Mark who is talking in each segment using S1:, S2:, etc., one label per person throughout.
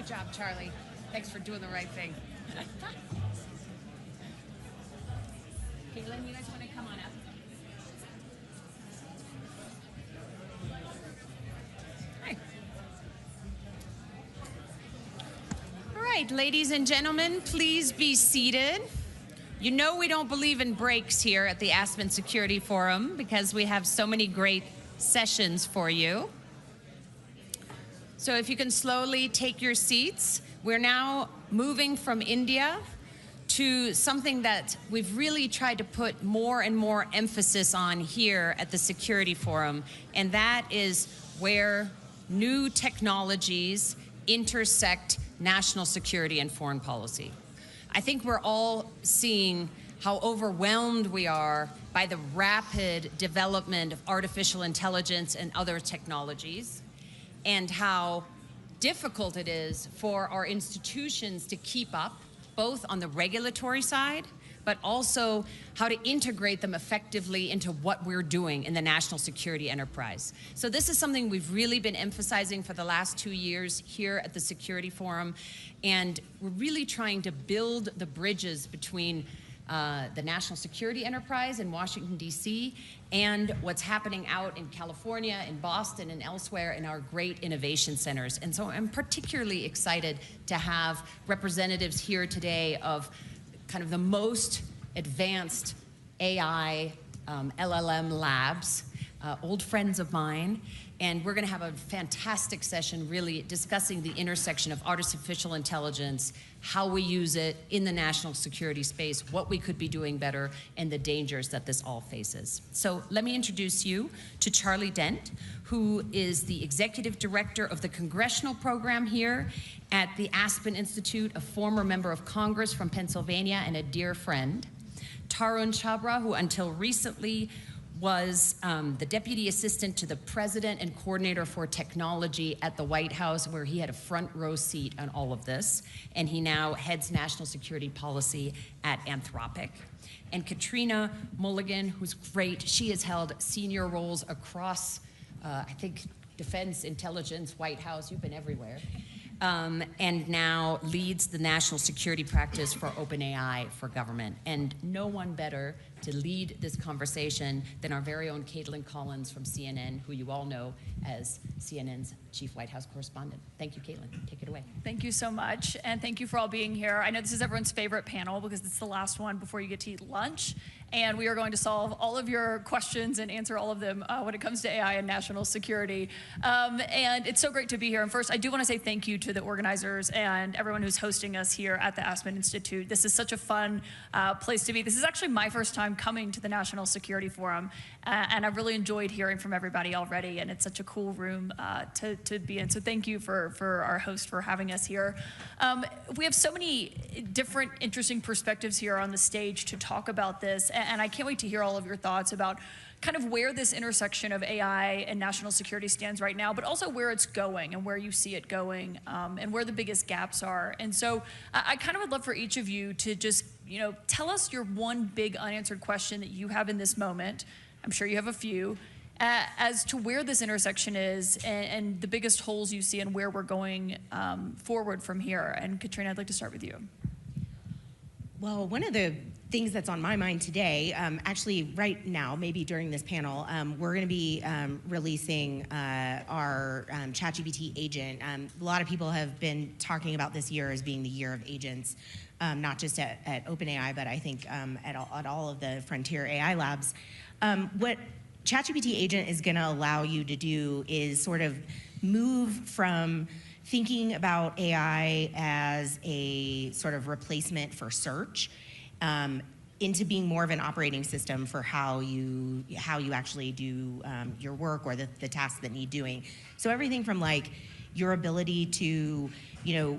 S1: Good job, Charlie. Thanks for doing the right thing. Kaitlan, you guys want to come on up? Hi. All right, ladies and gentlemen, please be seated. You know we don't believe in breaks here at the Aspen Security Forum because we have so many great sessions for you. So if you can slowly take your seats, we're now moving from India to something that we've really tried to put more and more emphasis on here at the Security Forum, and that is where new technologies intersect national security and foreign policy. I think we're all seeing how overwhelmed we are by the rapid development of artificial intelligence and other technologies, and how difficult it is for our institutions to keep up, both on the regulatory side, but also how to integrate them effectively into what we're doing in the national security enterprise. So this is something we've really been emphasizing for the last 2 years here at the Security Forum, and we're really trying to build the bridges between the national security enterprise in Washington, D.C., and what's happening out in California, in Boston, and elsewhere in our great innovation centers. And so I'm particularly excited to have representatives here today of kind of the most advanced AI LLM labs, old friends of mine. And we're going to have a fantastic session really discussing the intersection of artificial intelligence, how we use it in the national security space, what we could be doing better, and the dangers that this all faces. So let me introduce you to Charlie Dent, who is the executive director of the Congressional program here at the Aspen Institute, a former member of Congress from Pennsylvania and a dear friend. Tarun Chhabra, who until recently was the deputy assistant to the president and coordinator for technology at the White House, where he had a front row seat on all of this. And he now heads national security policy at Anthropic. And Katrina Mulligan, who's great. She has held senior roles across, I think, defense, intelligence, White House. You've been everywhere. And now leads the national security practice for OpenAI for government. And no one better to lead this conversation than our very own Kaitlan Collins from CNN, who you all know as CNN's chief White House correspondent. Thank you, Kaitlan. Take it away.
S2: Thank you so much, and thank you for all being here. I know this is everyone's favorite panel because it's the last one before you get to eat lunch, and we are going to solve all of your questions and answer all of them when it comes to AI and national security. And it's so great to be here. And first, I do want to say thank you to the organizers and everyone who's hosting us here at the Aspen Institute. This is such a fun place to be. This is actually my first time coming to the National Security Forum, and I've really enjoyed hearing from everybody already, and it's such a cool room to be in. So thank you for our host for having us here. We have so many different interesting perspectives here on the stage to talk about this, and I can't wait to hear all of your thoughts about kind of where this intersection of AI and national security stands right now, but also where it's going and where you see it going, and where the biggest gaps are. And so I kind of would love for each of you to just, tell us your one big unanswered question that you have in this moment. I'm sure you have a few, as to where this intersection is and the biggest holes you see and where we're going forward from here. And Katrina, I'd like to start with you.
S3: Well, one of the things that's on my mind today, actually right now, maybe during this panel, we're going to be releasing our ChatGPT agent. A lot of people have been talking about this year as being the year of agents, not just at OpenAI, but I think at all of the frontier AI labs. What ChatGPT agent is going to allow you to do is sort of move from thinking about AI as a sort of replacement for search into being more of an operating system for how you actually do your work or the tasks that need doing. So everything from like your ability to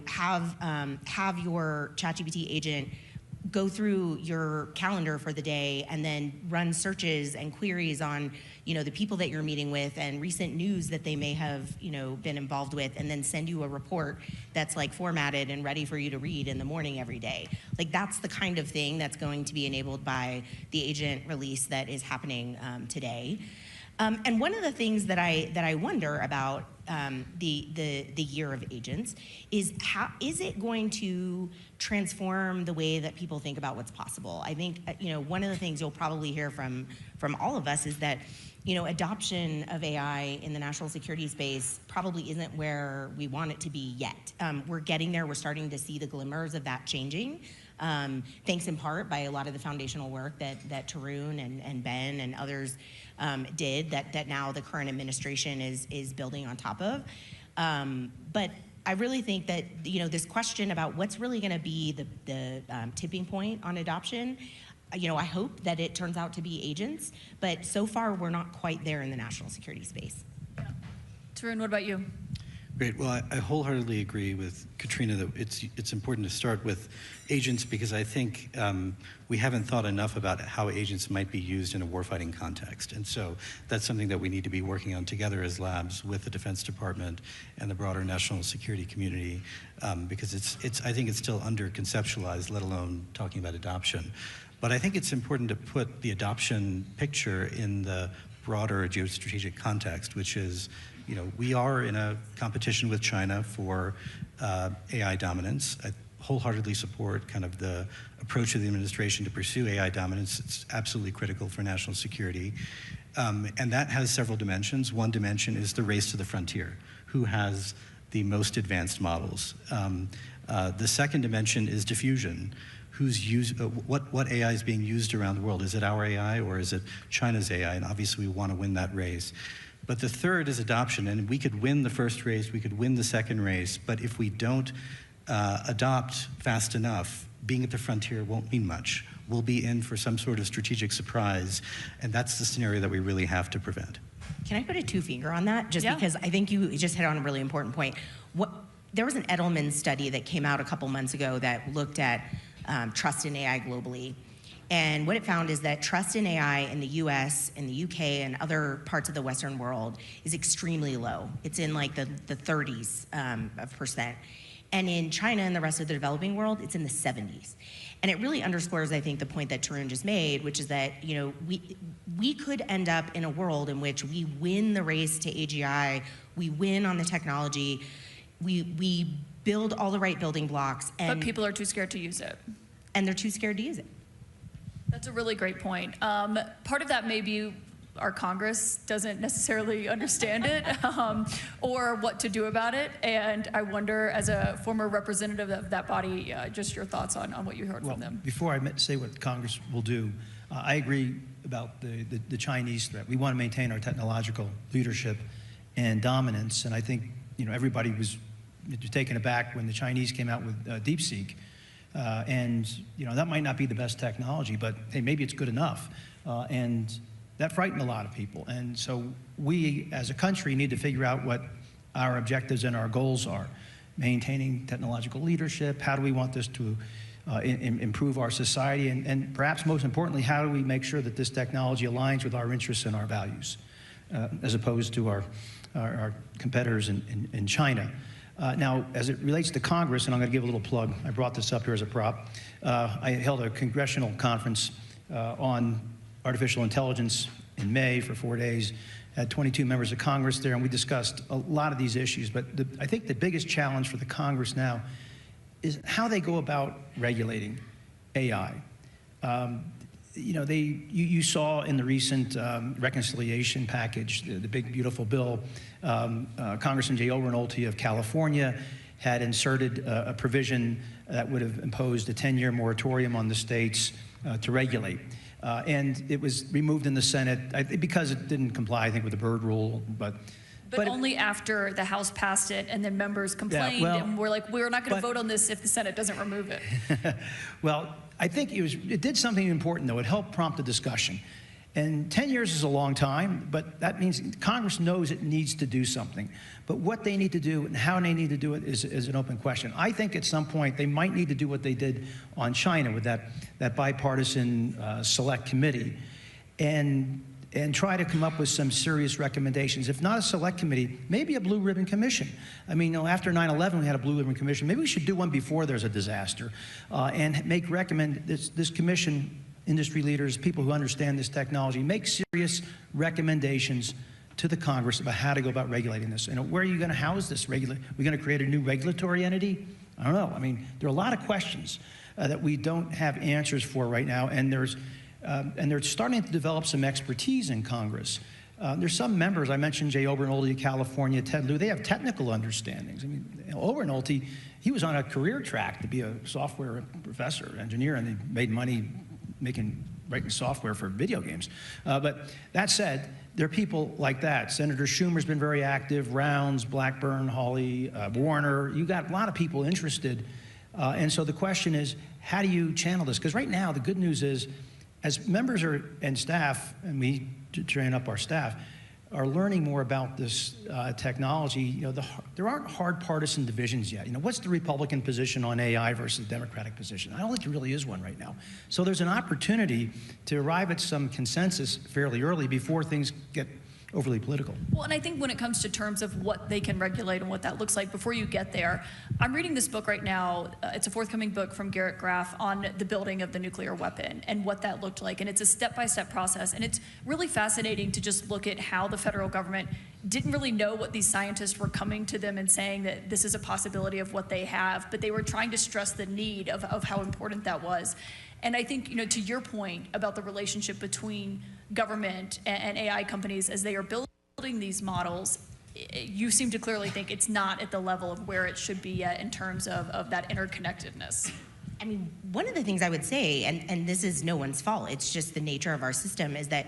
S3: have your ChatGPT agent go through your calendar for the day and then run searches and queries on the people that you're meeting with and recent news that they may have been involved with, and then send you a report that's like formatted and ready for you to read in the morning every day. Like that's the kind of thing that's going to be enabled by the agent release that is happening today. And one of the things that I wonder about the year of agents is how is it going to transform the way that people think about what's possible? I think one of the things you'll probably hear from all of us is that adoption of AI in the national security space probably isn't where we want it to be yet. We're getting there. We're starting to see the glimmers of that changing. Thanks in part by a lot of the foundational work that Tarun and Ben and others did that now the current administration is building on top of. But I really think that this question about what's really going to be the tipping point on adoption, I hope that it turns out to be agents, but so far we're not quite there in the national security space.
S2: Yeah. Tarun, what about you?
S4: Great. Well, I wholeheartedly agree with Katrina that it's important to start with agents because I think we haven't thought enough about how agents might be used in a warfighting context. And so that's something that we need to be working on together as labs with the Defense Department and the broader national security community because I think it's still under-conceptualized, let alone talking about adoption. But I think it's important to put the adoption picture in the broader geostrategic context, which is we are in a competition with China for AI dominance. I wholeheartedly support kind of the approach of the administration to pursue AI dominance. It's absolutely critical for national security. And that has several dimensions. One dimension is the race to the frontier. Who has the most advanced models? The second dimension is diffusion. What AI is being used around the world? Is it our AI or is it China's AI? And obviously we want to win that race. But the third is adoption, and we could win the first race, we could win the second race, but if we don't adopt fast enough, being at the frontier won't mean much. We'll be in for some sort of strategic surprise, and that's the scenario that we really have to prevent.
S3: Can I put a two-finger on that?
S2: Yeah.
S3: Because I think you just hit on a really important point. There was an Edelman study that came out a couple months ago that looked at trust in AI globally. And what it found is that trust in AI in the US, in the UK, and other parts of the Western world is extremely low. It's in like the 30s of percent. And in China and the rest of the developing world, it's in the 70s. And it really underscores, I think, the point that Tarun just made, which is that we could end up in a world in which we win the race to AGI, we win on the technology, we build all the right building blocks.
S2: But people are too scared to use it.
S3: And they're too scared to use it.
S2: That's a really great point. Part of that may be our Congress doesn't necessarily understand it or what to do about it. And I wonder, as a former representative of that body, just your thoughts on what you heard from them.
S5: Before I say what Congress will do, I agree about the Chinese threat. We want to maintain our technological leadership and dominance. And I think everybody was taken aback when the Chinese came out with DeepSeek. And that might not be the best technology, but hey, maybe it's good enough. And that frightened a lot of people. And so we, as a country, need to figure out what our objectives and our goals are. Maintaining technological leadership, how do we want this to improve our society, and perhaps most importantly, how do we make sure that this technology aligns with our interests and our values, as opposed to our competitors in China. Now, as it relates to Congress, and I'm going to give a little plug, I brought this up here as a prop. I held a congressional conference on artificial intelligence in May for 4 days, had 22 members of Congress there, and we discussed a lot of these issues. But I think the biggest challenge for the Congress now is how they go about regulating AI. You saw in the recent reconciliation package, the big, beautiful bill, Congressman Jay Overnolte of California had inserted a provision that would have imposed a 10-year moratorium on the states to regulate. And it was removed in the Senate because it didn't comply, I think, with the Byrd rule. But
S2: only after the House passed it, and then members complained, and we're like, we're not going to vote on this if the Senate doesn't remove it.
S5: Well, I think it did something important, though. It helped prompt a discussion. And 10 years is a long time, but that means Congress knows it needs to do something. But what they need to do and how they need to do it is an open question. I think at some point they might need to do what they did on China with that bipartisan select committee and try to come up with some serious recommendations. If not a select committee, maybe a blue ribbon commission. I mean, after 9/11, we had a blue ribbon commission. Maybe we should do one before there's a disaster and make this commission, industry leaders, people who understand this technology, make serious recommendations to the Congress about how to go about regulating this. And where are you going to house this? We're going to create a new regulatory entity? I don't know. I mean, there are a lot of questions that we don't have answers for right now, and they're starting to develop some expertise in Congress. There's some members, I mentioned Jay Obernolte, California, Ted Lieu, they have technical understandings. I mean, Obernolte, he was on a career track to be a software professor, engineer, and he made money writing software for video games. But that said, there are people like that. Senator Schumer's been very active, Rounds, Blackburn, Hawley, Warner. You got a lot of people interested. And so the question is, how do you channel this? Because right now, the good news is, as members and staff, and we train up our staff, are learning more about this technology, there aren't hard partisan divisions yet. What's the Republican position on AI versus the Democratic position? I don't think there really is one right now. So there's an opportunity to arrive at some consensus fairly early before things get overly political.
S2: Well, and I think when it comes to terms of what they can regulate and what that looks like, before you get there, I'm reading this book right now. It's a forthcoming book from Garrett Graff on the building of the nuclear weapon and what that looked like. And it's a step-by-step process. And it's really fascinating to just look at how the federal government didn't really know what these scientists were coming to them and saying that this is a possibility of what they have, but they were trying to stress the need of how important that was. And I think, to your point about the relationship between government and AI companies as they are building these models, you seem to clearly think it's not at the level of where it should be yet in terms of that interconnectedness.
S3: I mean, one of the things I would say, and this is no one's fault, it's just the nature of our system, is that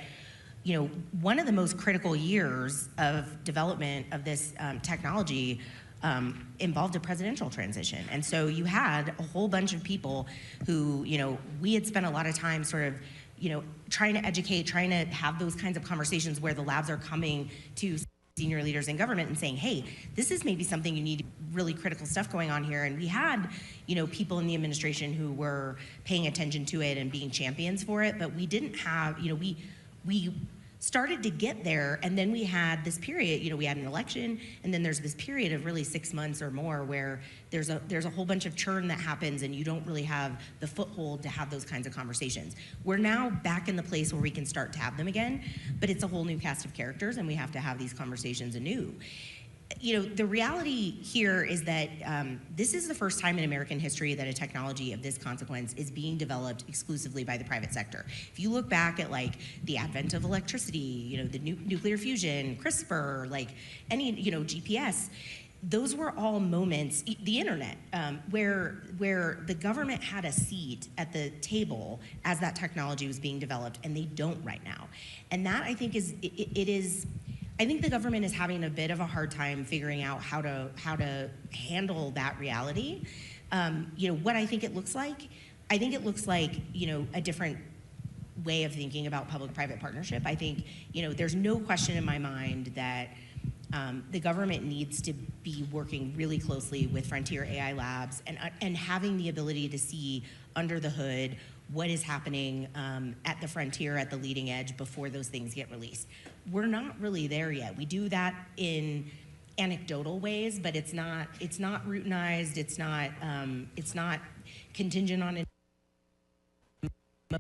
S3: one of the most critical years of development of this technology involved a presidential transition. And so you had a whole bunch of people who, we had spent a lot of time sort of, trying to educate, trying to have those kinds of conversations where the labs are coming to senior leaders in government and saying, hey, this is maybe something you need, really critical stuff going on here. And we had, people in the administration who were paying attention to it and being champions for it, but we didn't have, we started to get there, and then we had this period, we had an election, and then there's this period of really 6 months or more where there's a whole bunch of churn that happens and you don't really have the foothold to have those kinds of conversations. We're now back in the place where we can start to have them again, but it's a whole new cast of characters and we have to have these conversations anew. The reality here is that this is the first time in American history that a technology of this consequence is being developed exclusively by the private sector. If you look back at the advent of electricity, the nuclear fusion, CRISPR, any, GPS, those were all moments, the internet, where the government had a seat at the table as that technology was being developed, and they don't right now. And that, I think, I think the government is having a bit of a hard time figuring out how to handle that reality. What I think it looks like, a different way of thinking about public-private partnership. I think, there's no question in my mind that the government needs to be working really closely with frontier AI labs and having the ability to see under the hood what is happening at the frontier, at the leading edge, before those things get released. We're not really there yet. We do that in anecdotal ways, but it's not routinized. It's not contingent on an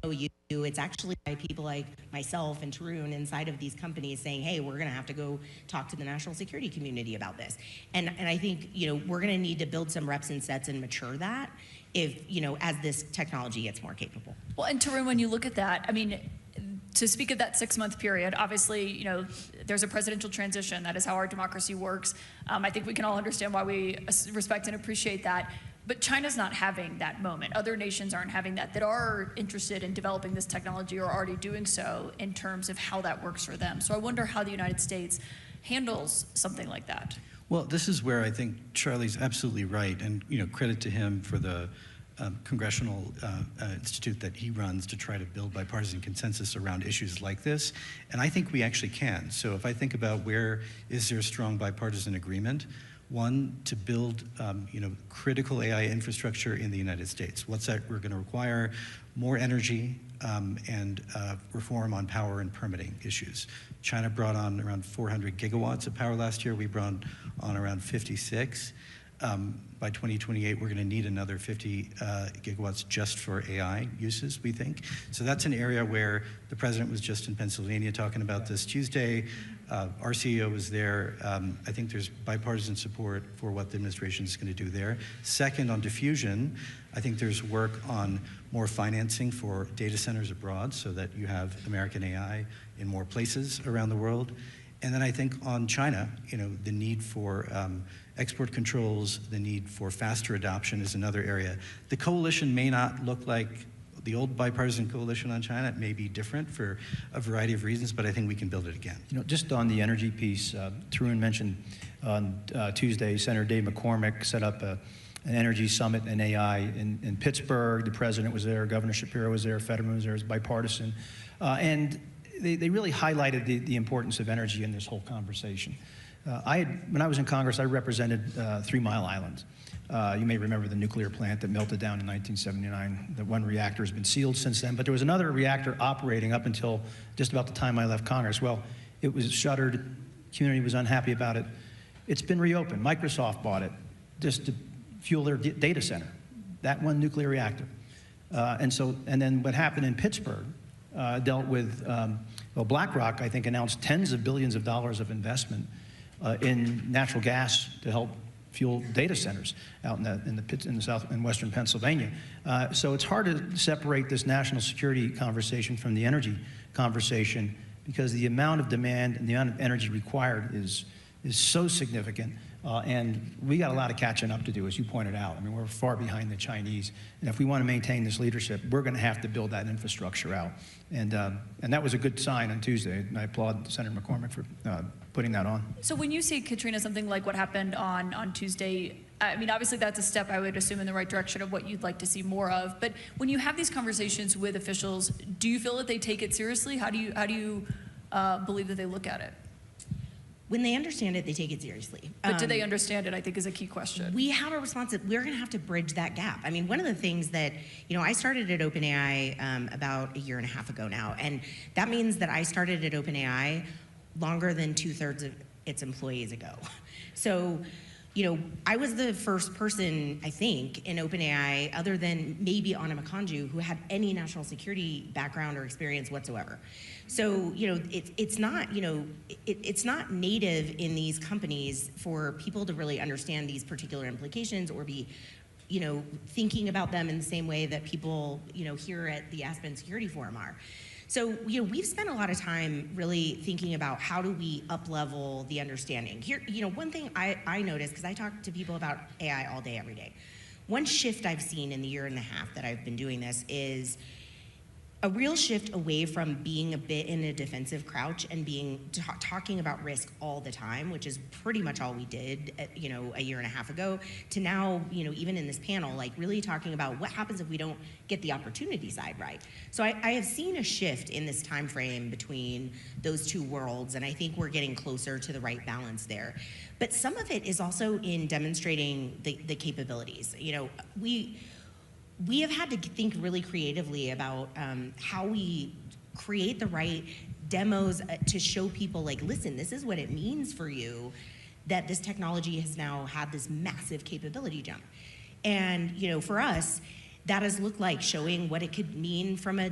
S3: MOU. It's actually by people like myself and Tarun inside of these companies saying, hey, we're going to have to go talk to the national security community about this. And I think, we're going to need to build some reps and sets and mature that if, as this technology gets more capable.
S2: Well, and Tarun, when you look at that, I mean, to speak of that 6-month period, obviously, there's a presidential transition. That is how our democracy works. I think we can all understand why we respect and appreciate that. But China's not having that moment. Other nations aren't having that are interested in developing this technology or already doing so in terms of how that works for them. So I wonder how the United States handles something like that.
S4: Well, this is where I think Charlie's absolutely right, and credit to him for the Congressional institute that he runs to try to build bipartisan consensus around issues like this, and I think we actually can. So if I think about where is there strong bipartisan agreement, one, to build critical AI infrastructure in the United States. What's that we're going to require? More energy and reform on power and permitting issues. China brought on around 400 gigawatts of power last year. We brought on around 56. By 2028, we're going to need another 50 gigawatts just for AI uses, we think. So that's an area where the president was just in Pennsylvania talking about this Tuesday. Our CEO was there. I think there's bipartisan support for what the administration is going to do there. Second, on diffusion, I think there's work on more financing for data centers abroad so that you have American AI in more places around the world. And then I think on China, the need for export controls, the need for faster adoption is another area. The coalition may not look like the old bipartisan coalition on China. It may be different for a variety of reasons, but I think we can build it again.
S5: Just on the energy piece, Tarun mentioned on Tuesday, Senator Dave McCormick set up an energy summit in AI in Pittsburgh. The president was there, Governor Shapiro was there, Fetterman was there, it was bipartisan. And they really highlighted the importance of energy in this whole conversation. When I was in Congress, I represented 3 Mile Island. You may remember the nuclear plant that melted down in 1979. The one reactor has been sealed since then, but there was another reactor operating up until just about the time I left Congress. Well, it was shuttered. The community was unhappy about it. It's been reopened. Microsoft bought it just to fuel their data center, that one nuclear reactor. And then what happened in Pittsburgh dealt with, BlackRock, I think, announced tens of billions of dollars of investment in natural gas to help fuel data centers out in the south and western Pennsylvania. So it's hard to separate this national security conversation from the energy conversation because the amount of demand and the amount of energy required is so significant. And we got a lot of catching up to do, as you pointed out. I mean, we're far behind the Chinese. And if we want to maintain this leadership, we're going to have to build that infrastructure out. And that was a good sign on Tuesday. And I applaud Senator McCormick for putting that on.
S2: So when you see, Katrina, something like what happened on Tuesday, I mean, obviously that's a step, I would assume, in the right direction of what you'd like to see more of. But when you have these conversations with officials, do you feel that they take it seriously? How do you believe that they look at it?
S3: When they understand it, they take it seriously.
S2: But do they understand it, I think, is a key question.
S3: We have a responsibility. We're going to have to bridge that gap. I mean, one of the things that, I started at OpenAI about 1.5 years ago now, and that means that I started at OpenAI longer than 2/3 of its employees ago. So, I was the first person, I think, in OpenAI, other than maybe Anna Makanju, who had any national security background or experience whatsoever. So, it's not, it's not native in these companies for people to really understand these particular implications or be, thinking about them in the same way that people, here at the Aspen Security Forum are. So, we've spent a lot of time really thinking about how do we up-level the understanding. Here, one thing I noticed, because I talk to people about AI all day, every day, one shift I've seen in the 1.5 years that I've been doing this is a real shift away from being a bit in a defensive crouch and talking about risk all the time, which is pretty much all we did, 1.5 years ago, to now, even in this panel, like really talking about what happens if we don't get the opportunity side right. So I have seen a shift in this time frame between those two worlds, and I think we're getting closer to the right balance there. But some of it is also in demonstrating the capabilities. We have had to think really creatively about how we create the right demos to show people, like, listen, this is what it means for you that this technology has now had this massive capability jump. And, for us, that has looked like showing what it could mean from a,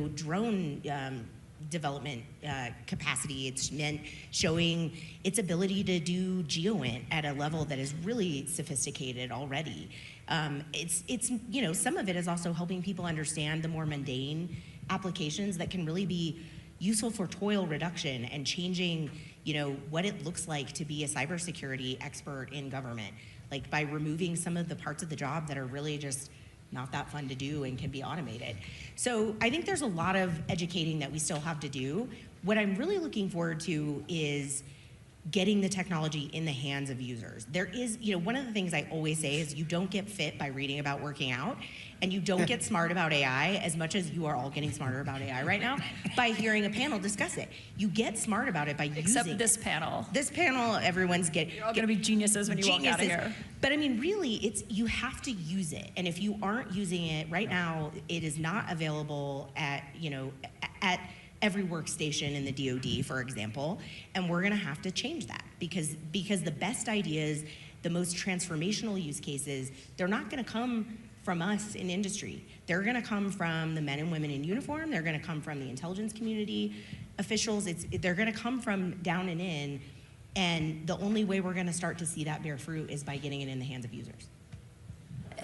S3: drone development capacity. It's meant showing its ability to do GeoInt at a level that is really sophisticated already. It's some of it is also helping people understand the more mundane applications that can really be useful for toil reduction and changing, what it looks like to be a cybersecurity expert in government, like by removing some of the parts of the job that are really just not that fun to do and can be automated. So I think there's a lot of educating that we still have to do. What I'm really looking forward to is getting the technology in the hands of users. There is, one of the things I always say is you don't get fit by reading about working out, and you don't get smart about AI as much as you are all getting smarter about AI right now by hearing a panel discuss it. You get smart about it by using it.
S2: Except this panel.
S3: This panel, everyone's getting.
S2: You're all gonna be geniuses when you walk out of here.
S3: But I mean, really, you have to use it. And if you aren't using it right now, it is not available at every workstation in the DoD, for example, and we're gonna have to change that because the best ideas, the most transformational use cases, they're not gonna come from us in industry. They're gonna come from the men and women in uniform, they're gonna come from the intelligence community, officials. They're going to come from down and in, and the only way we're going to start to see that bear fruit is by getting it in the hands of users.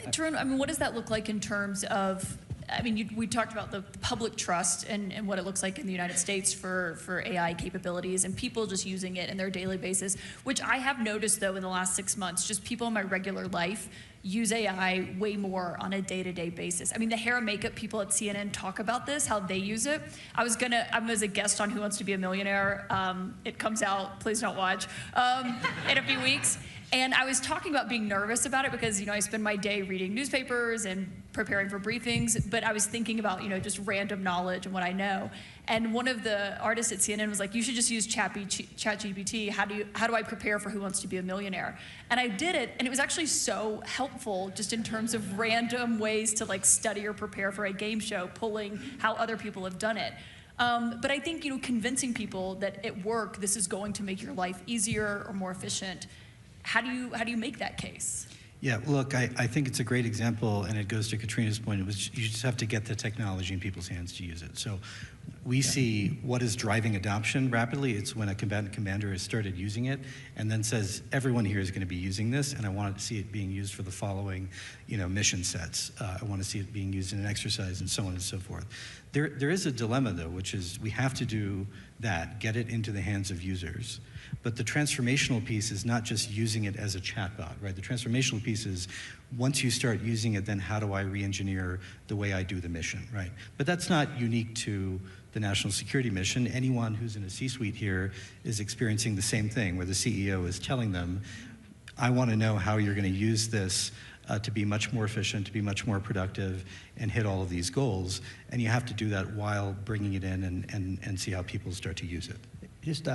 S2: Tarun, I mean, what does that look like in terms of, I mean, we talked about the public trust and what it looks like in the United States for AI capabilities and people just using it in their daily basis, which I have noticed, though, in the last 6 months, just people in my regular life use AI way more on a day-to-day basis. I mean, the hair and makeup people at CNN talk about this, how they use it. I'm as a guest on Who Wants to Be a Millionaire. It comes out, please don't watch, in a few weeks. And I was talking about being nervous about it because, I spend my day reading newspapers and preparing for briefings, but I was thinking about, just random knowledge and what I know. And one of the artists at CNN was like, you should just use ChatGPT. How do I prepare for Who Wants to Be a Millionaire? And I did it, and it was actually so helpful just in terms of random ways to like study or prepare for a game show, pulling how other people have done it. But I think, convincing people that at work, this is going to make your life easier or more efficient. How do you make that case?
S4: Yeah, look, I think it's a great example, and it goes to Katrina's point. You just have to get the technology in people's hands to use it. So we see what is driving adoption rapidly. It's when a combatant commander has started using it and then says, everyone here is going to be using this, and I want to see it being used for the following mission sets. I want to see it being used in an exercise and so on and so forth. There is a dilemma, though, which is we have to do that, get it into the hands of users. But the transformational piece is not just using it as a chatbot, right? The transformational piece is once you start using it, then how do I re-engineer the way I do the mission, right? But that's not unique to the national security mission. Anyone who's in a C-suite here is experiencing the same thing, where the CEO is telling them, I want to know how you're going to use this to be much more efficient, to be much more productive, and hit all of these goals. And you have to do that while bringing it in and see how people start to use it.
S5: Just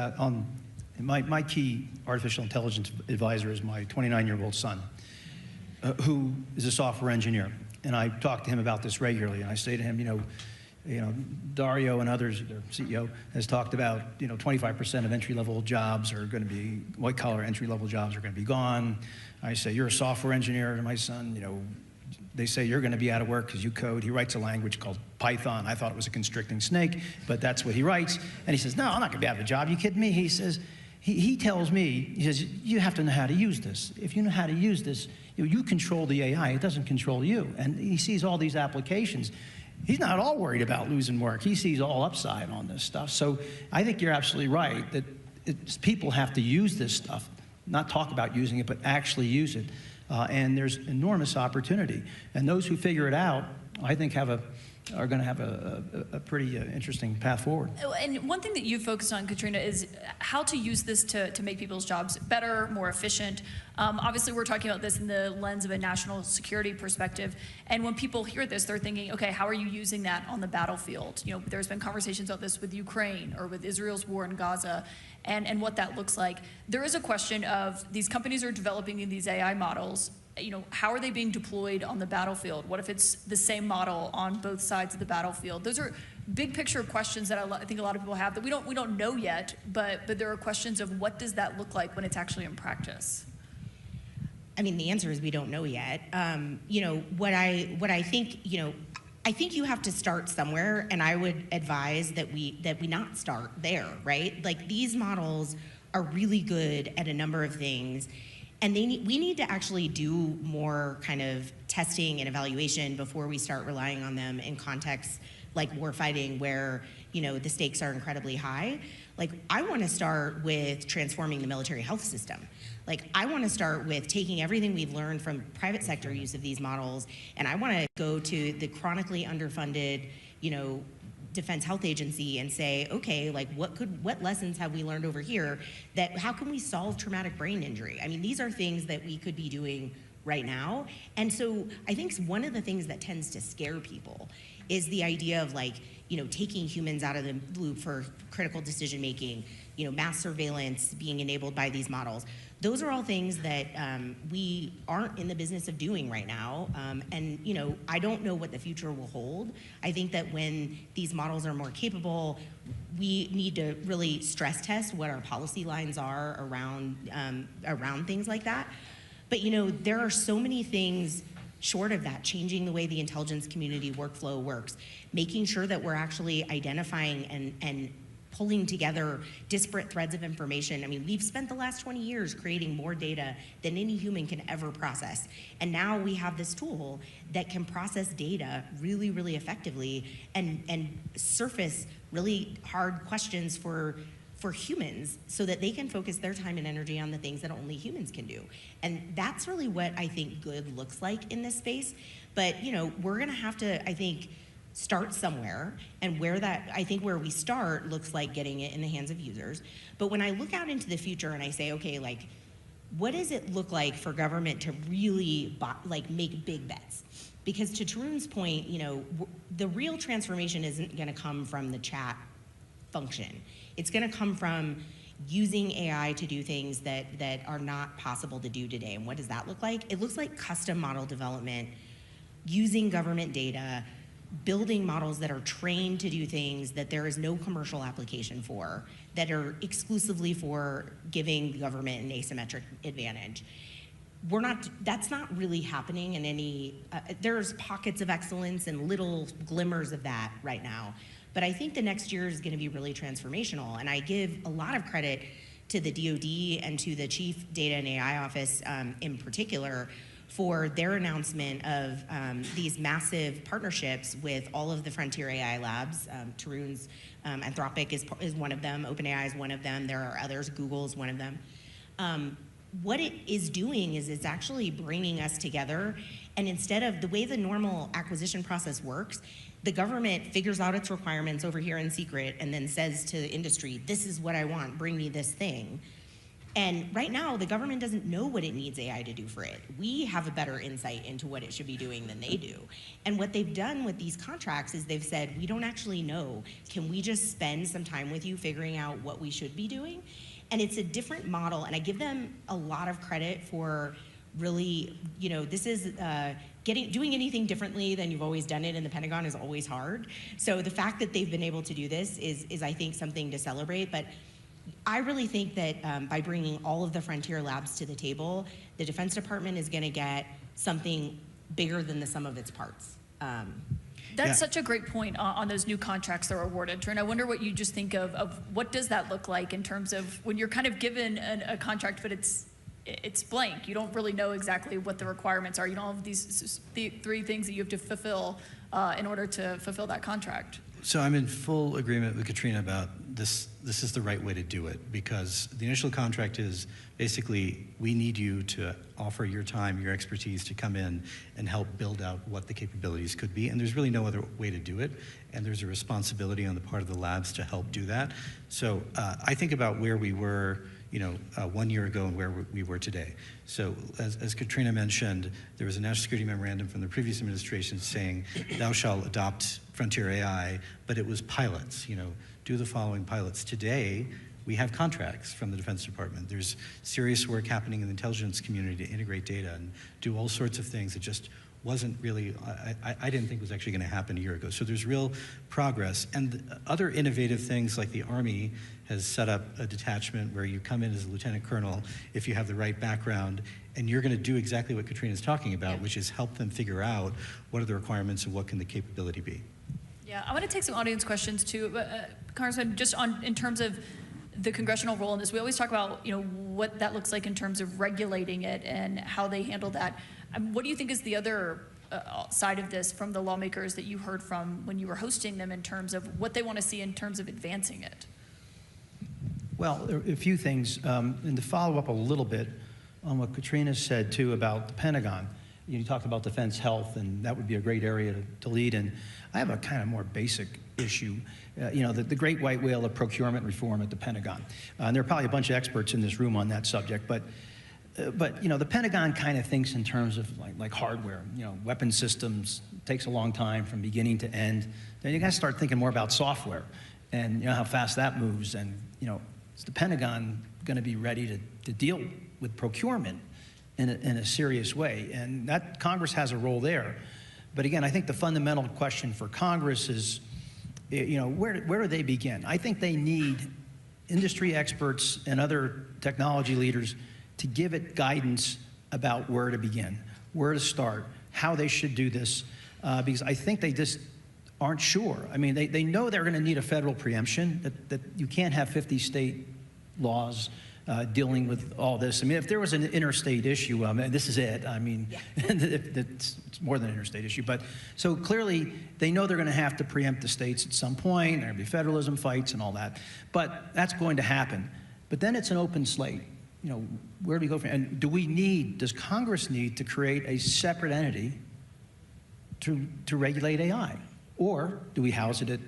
S5: my key artificial intelligence advisor is my 29-year-old son, who is a software engineer. And I talk to him about this regularly. And I say to him, Dario and others, their CEO, has talked about, 25% of entry-level jobs are going to be, white-collar entry-level jobs are going to be gone. I say, you're a software engineer to my son, they say you're going to be out of work because you code. He writes a language called Python. I thought it was a constricting snake, but that's what he writes. And he says, no, I'm not going to be out of a job. You kidding me? He says, he tells me, he says, you have to know how to use this. If you know how to use this, you control the AI. It doesn't control you. And he sees all these applications. He's not all worried about losing work. He sees all upside on this stuff. So I think you're absolutely right that people have to use this stuff, not talk about using it, but actually use it. And there's enormous opportunity. And those who figure it out, I think, are going to have a pretty interesting path forward.
S2: And one thing that you've focused on, Katrina, is how to use this to make people's jobs better, more efficient. Obviously, we're talking about this in the lens of a national security perspective. And when people hear this, they're thinking, okay, how are you using that on the battlefield? There's been conversations about this with Ukraine or with Israel's war in Gaza and what that looks like. There is a question of these companies are developing these AI models. How are they being deployed on the battlefield? What if it's the same model on both sides of the battlefield? Those are big picture questions that I think a lot of people have that we don't know yet, but there are questions of what does that look like when it's actually in practice?
S3: I mean, the answer is we don't know yet. What I think, I think you have to start somewhere, and I would advise that we not start there, right? Like, these models are really good at a number of things. And we need to actually do more kind of testing and evaluation before we start relying on them in contexts like warfighting, where the stakes are incredibly high. Like, I want to start with transforming the military health system. Like, I want to start with taking everything we've learned from private sector use of these models, and I want to go to the chronically underfunded, Defense Health Agency and say, okay, like what lessons have we learned over here how can we solve traumatic brain injury? I mean, these are things that we could be doing right now. And so I think one of the things that tends to scare people is the idea of taking humans out of the loop for critical decision making, mass surveillance being enabled by these models. Those are all things that we aren't in the business of doing right now. And I don't know what the future will hold. I think that when these models are more capable, we need to really stress test what our policy lines are around things like that. But there are so many things short of that, changing the way the intelligence community workflow works, making sure that we're actually identifying and pulling together disparate threads of information. I mean, we've spent the last 20 years creating more data than any human can ever process. And now we have this tool that can process data really, really effectively and surface really hard questions for humans so that they can focus their time and energy on the things that only humans can do. And that's really what I think good looks like in this space. But, you know, we're gonna have to, I think, start somewhere, and where we start looks like getting it in the hands of users. But when I look out into the future and I say, okay, like, what does it look like for government to really make big bets? Because to Tarun's point, you know, the real transformation isn't gonna come from the chat function. It's gonna come from using AI to do things that are not possible to do today. And what does that look like? It looks like custom model development, using government data, building models that are trained to do things that there is no commercial application for, that are exclusively for giving the government an asymmetric advantage. That's not really happening in any, there's pockets of excellence and little glimmers of that right now. But I think the next year is gonna be really transformational. And I give a lot of credit to the DoD and to the Chief Data and AI Office in particular for their announcement of these massive partnerships with all of the frontier AI labs. Tarun's Anthropic is one of them, OpenAI is one of them, there are others, Google's one of them. What it is doing is it's actually bringing us together, and instead of the way the normal acquisition process works, the government figures out its requirements over here in secret and then says to the industry, this is what I want, bring me this thing. And right now, the government doesn't know what it needs AI to do for it. We have a better insight into what it should be doing than they do. And what they've done with these contracts is they've said, we don't actually know. Can we just spend some time with you figuring out what we should be doing? And it's a different model, and I give them a lot of credit for really, you know, this is doing anything differently than you've always done it in the Pentagon is always hard. So the fact that they've been able to do this is I think, something to celebrate. But I really think that by bringing all of the frontier labs to the table, the Defense Department is going to get something bigger than the sum of its parts.
S2: That's such a great point on those new contracts that are awarded. Tarun, I wonder what you just think of what does that look like in terms of when you're kind of given a contract, but it's blank. You don't really know exactly what the requirements are. You don't have these three things that you have to fulfill in order to fulfill that contract.
S4: So I'm in full agreement with Katrina about this. This is the right way to do it, because the initial contract is basically, we need you to offer your time, your expertise to come in and help build out what the capabilities could be. And there's really no other way to do it. And there's a responsibility on the part of the labs to help do that. So I think about where we were 1 year ago and where we were today. So as Katrina mentioned, there was a national security memorandum from the previous administration saying, thou shalt adopt frontier AI, but it was pilots, do the following pilots. Today, we have contracts from the Defense Department. There's serious work happening in the intelligence community to integrate data and do all sorts of things that just wasn't really, I didn't think was actually going to happen a year ago. So there's real progress. And other innovative things like the Army has set up a detachment where you come in as a lieutenant colonel if you have the right background, and you're going to do exactly what Katrina's talking about, which is help them figure out what are the requirements and what can the capability be.
S2: Yeah, I want to take some audience questions too. Congressman, just in terms of the congressional role in this, we always talk about what that looks like in terms of regulating it and how they handle that. What do you think is the other side of this from the lawmakers that you heard from when you were hosting them in terms of what they want to see in terms of advancing it?
S5: Well, there are a few things, and to follow up a little bit on what Katrina said too about the Pentagon. You talked about defense health, and that would be a great area to lead in. I have a kind of more basic issue. The great white whale of procurement reform at the Pentagon. And there are probably a bunch of experts in this room on that subject, but the Pentagon kind of thinks in terms of like hardware. Weapon systems takes a long time from beginning to end. Then you got to start thinking more about software, and how fast that moves. And is the Pentagon going to be ready to deal with procurement in a serious way? And that Congress has a role there. But again, I think the fundamental question for Congress is, where do they begin? I think they need industry experts and other technology leaders to give it guidance about where to begin, where to start, how they should do this, because I think they just aren't sure. I mean, they know they're going to need a federal preemption, that you can't have 50 state laws dealing with all this. I mean, if there was an interstate issue, this is it. I mean, yeah. It's more than an interstate issue. But so clearly, they know they're going to have to preempt the states at some point. There'll be federalism fights and all that. But that's going to happen. But then it's an open slate. You know, where do we go from? And does Congress need to create a separate entity to regulate AI? Or do we house it at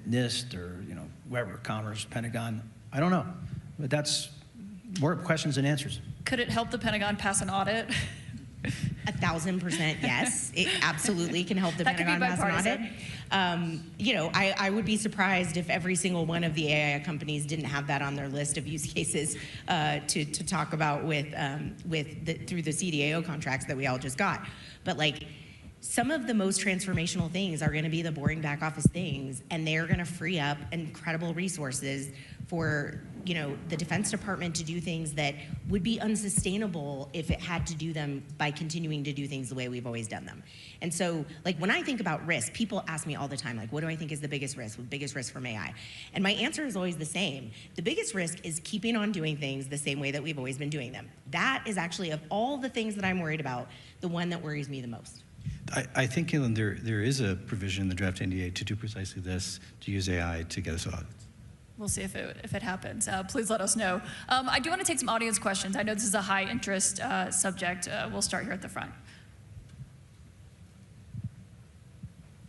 S5: NIST or, you know, wherever, Commerce, Pentagon? I don't know. But that's more questions than answers.
S2: Could it help the Pentagon pass an audit?
S3: 1,000% yes. It absolutely can help the Pentagon pass an audit. You know, I would be surprised if every single one of the AI companies didn't have that on their list of use cases to talk about through the CDAO contracts that we all just got. But like, some of the most transformational things are going to be the boring back office things, and they're going to free up incredible resources for, you know, the Defense Department to do things that would be unsustainable if it had to do them by continuing to do things the way we've always done them. And so, like, when I think about risk, people ask me all the time, like, what do I think is the biggest risk from AI? And my answer is always the same. The biggest risk is keeping on doing things the same way that we've always been doing them. That is actually, of all the things that I'm worried about, the one that worries me the most.
S4: I think, Kaitlan, there is a provision in the draft NDA to do precisely this, to use AI to get us audits.
S2: We'll see if it happens. Please let us know. I do want to take some audience questions. I know this is a high interest subject. We'll start here at the front.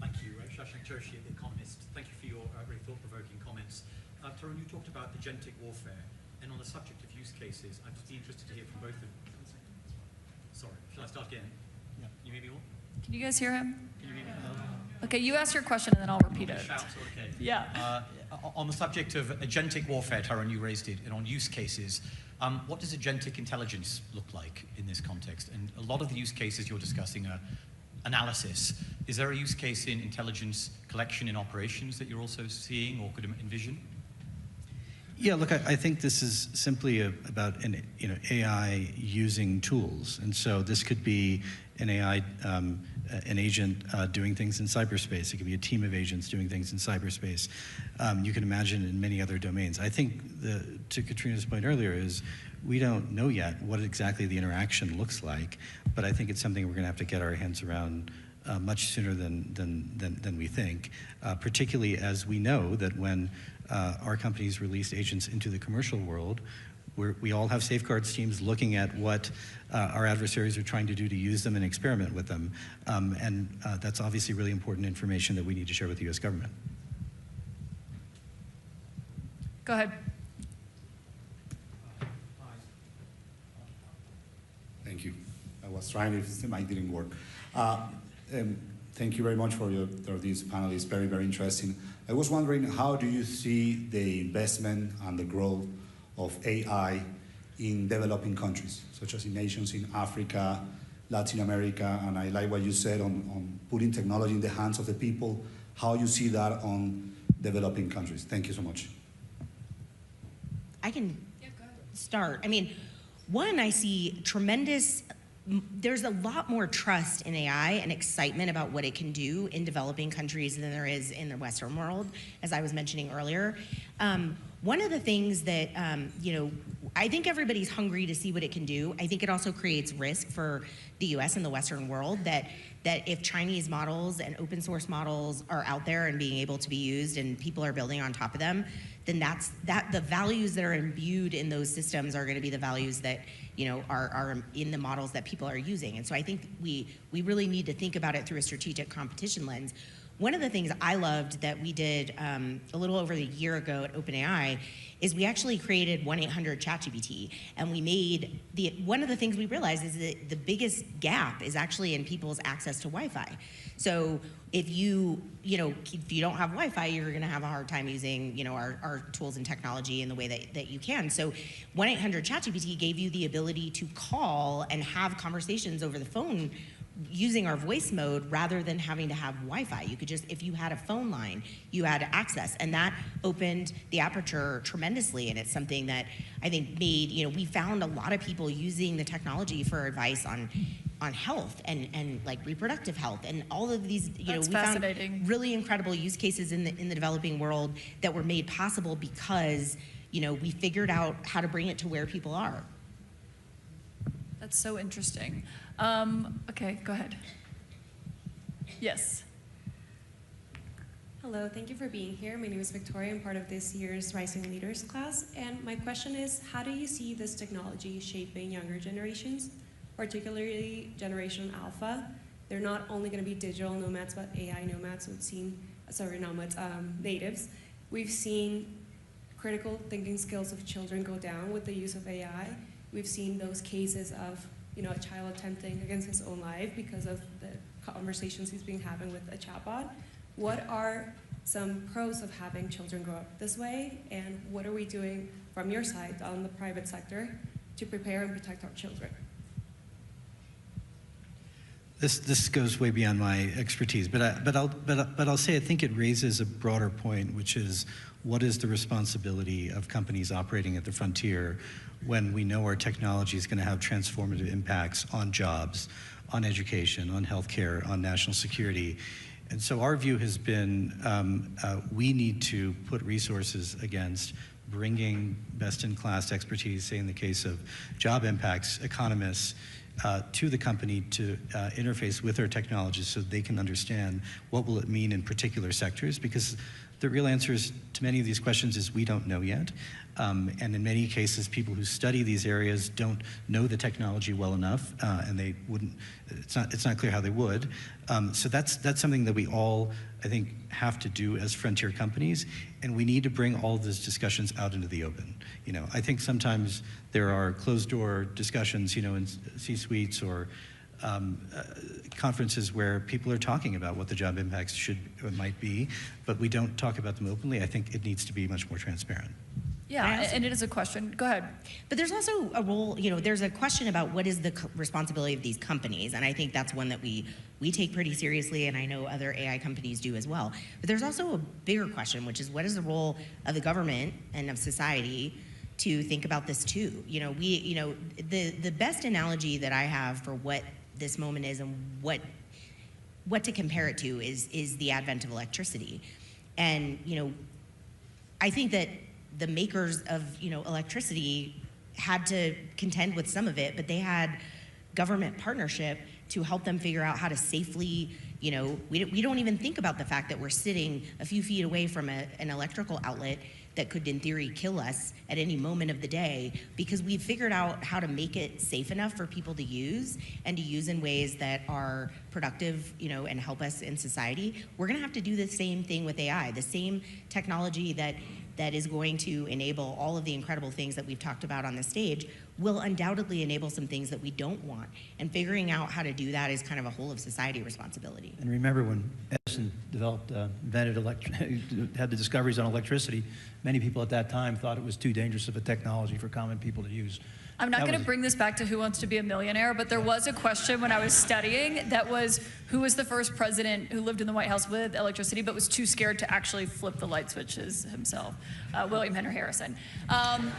S6: Thank you. Shashank Joshi, The Economist. Thank you for your very thought-provoking comments. Tarun, you talked about agentic warfare, and on the subject of use cases, I'd just be interested to hear from both of you. Sorry, shall I start again? Yeah. You hear me all?
S2: Can you guys hear him?
S6: Can you hear me?
S2: Okay, you ask your question and then I'll repeat it.
S6: Shout, okay.
S2: Yeah.
S6: On the subject of agentic warfare, Tarun, you raised it, and on use cases, what does agentic intelligence look like in this context? And a lot of the use cases you're discussing are analysis. Is there a use case in intelligence collection in operations that you're also seeing or could envision?
S4: Yeah, look, I think this is simply about AI using tools, and so this could be an AI, an agent doing things in cyberspace. It could be a team of agents doing things in cyberspace. You can imagine in many other domains. I think, to Katrina's point earlier, is we don't know yet what exactly the interaction looks like, but I think it's something we're going to have to get our hands around much sooner than we think, particularly as we know that when our companies release agents into the commercial world, we all have safeguards teams looking at what our adversaries are trying to do to use them and experiment with them. And that's obviously really important information that we need to share with the US government.
S2: Go ahead.
S7: Thank you. I was trying, if the mic didn't work. Thank you very much for this panel. It's very, very interesting. I was wondering, how do you see the investment and the growth of AI in developing countries, such as in nations in Africa, Latin America, and I like what you said on putting technology in the hands of the people, how you see that on developing countries. Thank you so much.
S3: I can start. I mean, one, I see tremendous, there's a lot more trust in AI and excitement about what it can do in developing countries than there is in the Western world, as I was mentioning earlier. One of the things that, I think everybody's hungry to see what it can do. I think it also creates risk for the US and the Western world that if Chinese models and open source models are out there and being able to be used and people are building on top of them, then the values that are imbued in those systems are going to be the values that are in the models that people are using. And so I think we really need to think about it through a strategic competition lens. One of the things I loved that we did a little over a year ago at OpenAI is we actually created 1-800-ChatGPT, and we made one of the things we realized is that the biggest gap is actually in people's access to Wi-Fi. So if you don't have Wi-Fi, you're going to have a hard time using our tools and technology in the way that you can. So 1-800-ChatGPT gave you the ability to call and have conversations over the phone using our voice mode rather than having to have Wi-Fi. You could just, if you had a phone line, you had access, and that opened the aperture tremendously. And it's something that I think made, we found a lot of people using the technology for advice on health and like reproductive health and all of these, we found really incredible use cases in the developing world that were made possible because, we figured out how to bring it to where people are.
S2: That's so interesting. Okay, go ahead. Yes.
S8: Hello, thank you for being here. My name is Victoria. I'm part of this year's Rising Leaders class. And my question is, how do you see this technology shaping younger generations, particularly Generation Alpha? They're not only going to be digital nomads, but AI nomads. We've seen, natives. We've seen critical thinking skills of children go down with the use of AI. We've seen those cases of, a child attempting against his own life because of the conversations he's been having with a chatbot. What are some pros of having children grow up this way, and what are we doing from your side on the private sector to prepare and protect our children?
S4: This goes way beyond my expertise, but I'll say I think it raises a broader point, which is what is the responsibility of companies operating at the frontier when we know our technology is going to have transformative impacts on jobs, on education, on healthcare, on national security. And so our view has been we need to put resources against bringing best-in-class expertise, say in the case of job impacts, economists, to the company to interface with our technologies so they can understand what will it mean in particular sectors, because the real answers to many of these questions is we don't know yet. And in many cases, people who study these areas don't know the technology well enough, and they wouldn't, it's not clear how they would. So that's something that we all, I think, have to do as frontier companies, and we need to bring all of these discussions out into the open. I think sometimes there are closed-door discussions, in C-suites or conferences where people are talking about what the job impacts should or might be, but we don't talk about them openly. I think it needs to be much more transparent.
S2: Yeah, and it is a question. Go ahead.
S3: But there's also a role, there's a question about what is the responsibility of these companies, and I think that's one that we take pretty seriously, and I know other AI companies do as well. But there's also a bigger question, which is what is the role of the government and of society to think about this too? The best analogy that I have for what this moment is and what to compare it to is the advent of electricity. And I think that the makers of electricity had to contend with some of it, but they had government partnership to help them figure out how to safely, we don't even think about the fact that we're sitting a few feet away from an electrical outlet that could, in theory, kill us at any moment of the day, because we've figured out how to make it safe enough for people to use, and to use in ways that are productive, and help us in society. We're gonna have to do the same thing with AI, the same technology that is going to enable all of the incredible things that we've talked about on the stage will undoubtedly enable some things that we don't want. And figuring out how to do that is kind of a whole of society responsibility.
S5: And remember when Edison had the discoveries on electricity, many people at that time thought it was too dangerous of a technology for common people to use.
S2: I'm not going to bring this back to Who Wants to Be a Millionaire, but there was a question when I was studying that was, who was the first president who lived in the White House with electricity but was too scared to actually flip the light switches himself? William Henry Harrison.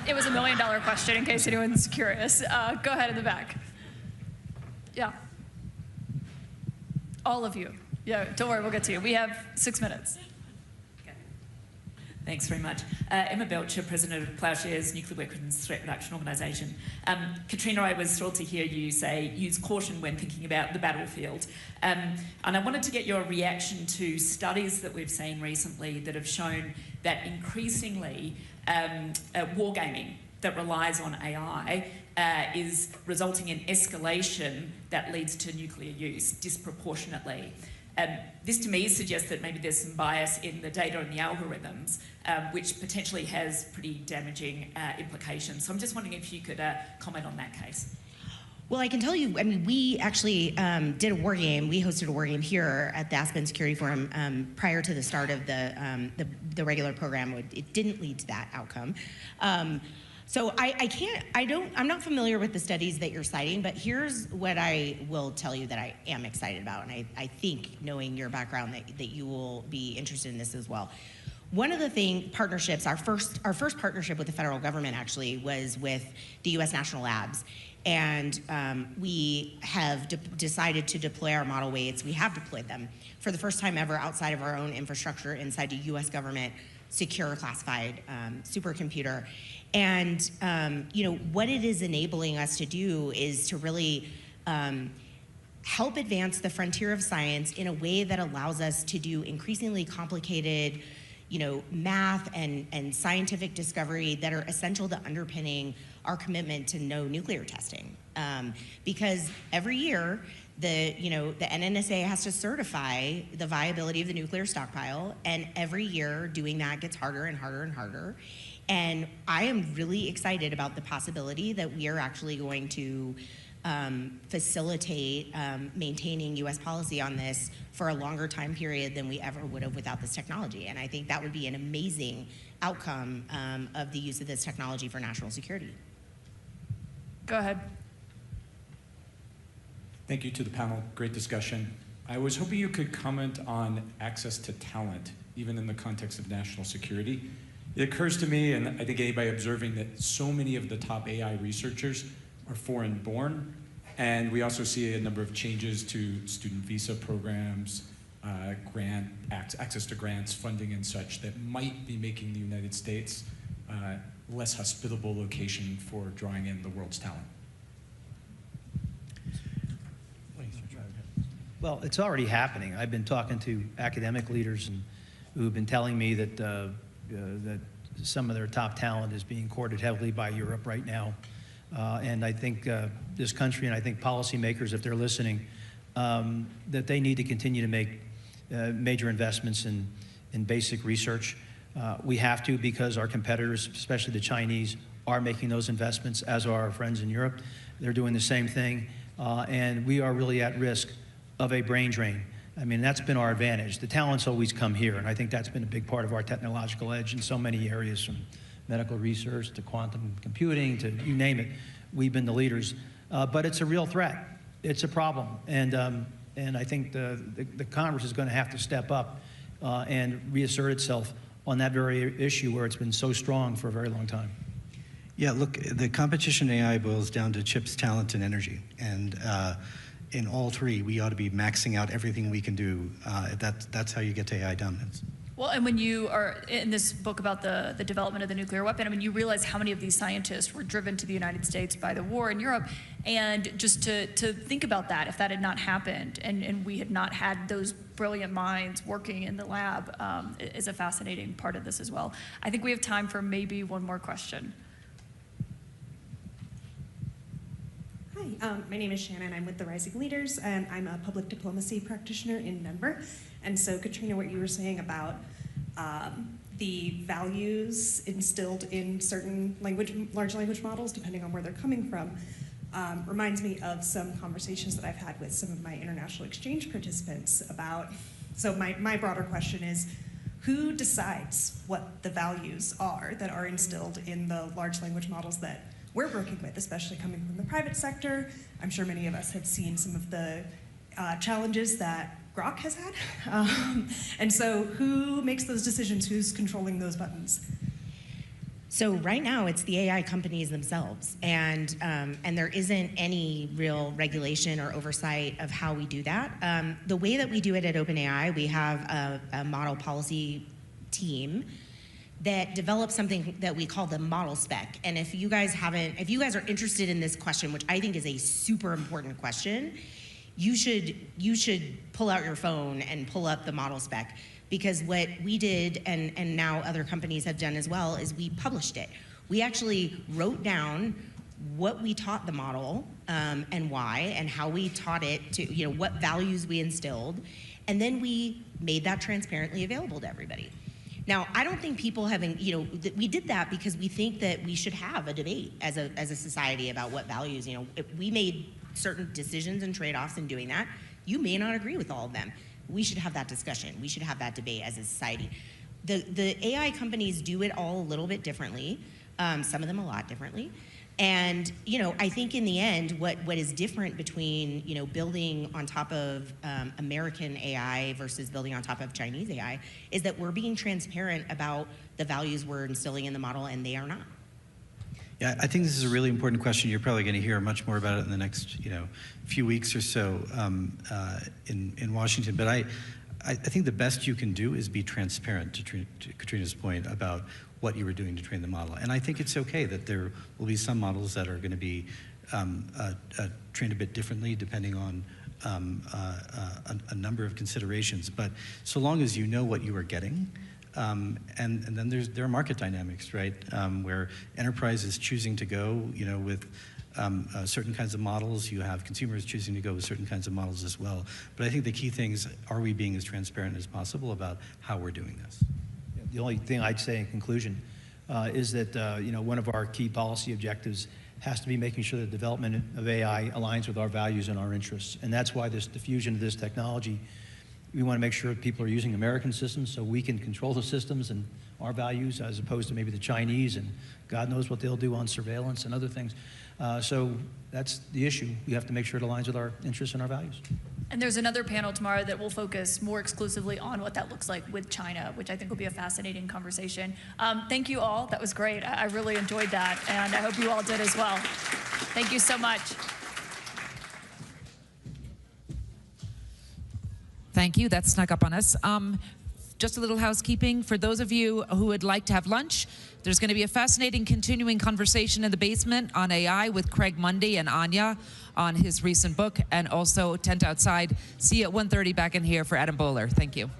S2: It was $1 million question in case anyone's curious. Go ahead in the back. Yeah. All of you. Yeah, don't worry, we'll get to you. We have 6 minutes.
S9: Thanks very much. Emma Belcher, President of Ploughshares Nuclear Weapons Threat Reduction Organisation. Katrina, I was thrilled to hear you say use caution when thinking about the battlefield. And I wanted to get your reaction to studies that we've seen recently that have shown that increasingly wargaming that relies on AI is resulting in escalation that leads to nuclear use disproportionately. This to me suggests that maybe there's some bias in the data and the algorithms, which potentially has pretty damaging implications. So I'm just wondering if you could comment on that case.
S3: Well, I can tell you, we actually did a war game. We hosted a war game here at the Aspen Security Forum prior to the start of the regular program. It didn't lead to that outcome. So I'm not familiar with the studies that you're citing, but here's what I will tell you that I am excited about, and I think, knowing your background, that you will be interested in this as well. One of the partnerships, our first partnership with the federal government actually was with the U.S. National Labs. And we have decided to deploy our model weights. We have deployed them for the first time ever outside of our own infrastructure inside a U.S. government secure classified supercomputer. And what it is enabling us to do is to really help advance the frontier of science in a way that allows us to do increasingly complicated math and scientific discovery that are essential to underpinning our commitment to no nuclear testing. Because every year, the NNSA has to certify the viability of the nuclear stockpile, and every year doing that gets harder and harder and harder. And I am really excited about the possibility that we are actually going to facilitate maintaining U.S. policy on this for a longer time period than we ever would have without this technology. And I think that would be an amazing outcome of the use of this technology for national security.
S2: Go ahead.
S10: Thank you to the panel. Great discussion. I was hoping you could comment on access to talent, even in the context of national security. It occurs to me, and I think anybody observing, that so many of the top AI researchers are foreign-born, and we also see a number of changes to student visa programs, access to grants, funding, and such that might be making the United States less hospitable location for drawing in the world's talent.
S5: Well, it's already happening. I've been talking to academic leaders who've been telling me that that some of their top talent is being courted heavily by Europe right now. And I think this country, and I think policymakers, if they're listening, that they need to continue to make major investments in basic research. We have to, because our competitors, especially the Chinese, are making those investments, as are our friends in Europe. They're doing the same thing. And we are really at risk of a brain drain. I mean, that's been our advantage. The talent's always come here, and I think that's been a big part of our technological edge in so many areas, from medical research to quantum computing to you name it. We've been the leaders. But it's a real threat. It's a problem. And I think the Congress is going to have to step up and reassert itself on that very issue where it's been so strong for a very long time.
S4: Yeah, look, the competition in AI boils down to chips, talent, and energy. And in all three, we ought to be maxing out everything we can do. That's how you get to AI dominance.
S2: Well, and when you are in this book about the development of the nuclear weapon, I mean, you realize how many of these scientists were driven to the United States by the war in Europe. And just to think about that, if that had not happened and we had not had those brilliant minds working in the lab, is a fascinating part of this as well. I think we have time for maybe one more question.
S11: Hi, my name is Shannon. I'm with the Rising Leaders, and I'm a public diplomacy practitioner in Denver. And so, Katrina, what you were saying about the values instilled in certain large language models, depending on where they're coming from, reminds me of some conversations that I've had with some of my international exchange participants about, so my broader question is, who decides what the values are that are instilled in the large language models that we're working with, especially coming from the private sector? I'm sure many of us have seen some of the challenges that Grok has had. And so who makes those decisions? Who's controlling those buttons?
S3: So right now, it's the AI companies themselves, and there isn't any real regulation or oversight of how we do that. The way that we do it at OpenAI, we have a model policy team that develops something that we call the model spec. And if you guys are interested in this question, which I think is a super important question, you should pull out your phone and pull up the model spec, because what we did, and now other companies have done as well, is we published it. We actually wrote down what we taught the model and why, and how we taught it to, what values we instilled, and then we made that transparently available to everybody. Now, I don't think people haven't, we did that because we think that we should have a debate as a society about what values, if we made certain decisions and trade-offs in doing that. You may not agree with all of them. We should have that discussion. We should have that debate as a society. The AI companies do it all a little bit differently. some of them a lot differently. And, you know, I think in the end, what is different between, you know, building on top of American AI versus building on top of Chinese AI is that we're being transparent about the values we're instilling in the model, and they are not.
S4: Yeah, I think this is a really important question. You're probably going to hear much more about it in the next, you know, few weeks or so in Washington. But I think the best you can do is be transparent, to Katrina's point, about what you were doing to train the model. And I think it's okay that there will be some models that are going to be trained a bit differently depending on a number of considerations. But so long as you know what you are getting, and then there are market dynamics, right, where enterprise is choosing to go, you know, with certain kinds of models. You have consumers choosing to go with certain kinds of models as well. But I think the key things are we being as transparent as possible about how we're doing this.
S5: The only thing I'd say in conclusion is that you know, one of our key policy objectives has to be making sure that development of AI aligns with our values and our interests. And that's why this diffusion of this technology, we want to make sure people are using American systems so we can control the systems and our values as opposed to maybe the Chinese, and God knows what they'll do on surveillance and other things. So that's the issue. We have to make sure it aligns with our interests and our values.
S2: And there's another panel tomorrow that will focus more exclusively on what that looks like with China, which I think will be a fascinating conversation. Thank you all. That was great. I really enjoyed that, and I hope you all did as well. Thank you so much.
S12: Thank you. That snuck up on us. Just a little housekeeping. For those of you who would like to have lunch, there's going to be a fascinating continuing conversation in the basement on AI with Craig Mundy and Anya on his recent book, and also Tent Outside. See you at 1:30 back in here for Adam Bowler. Thank you.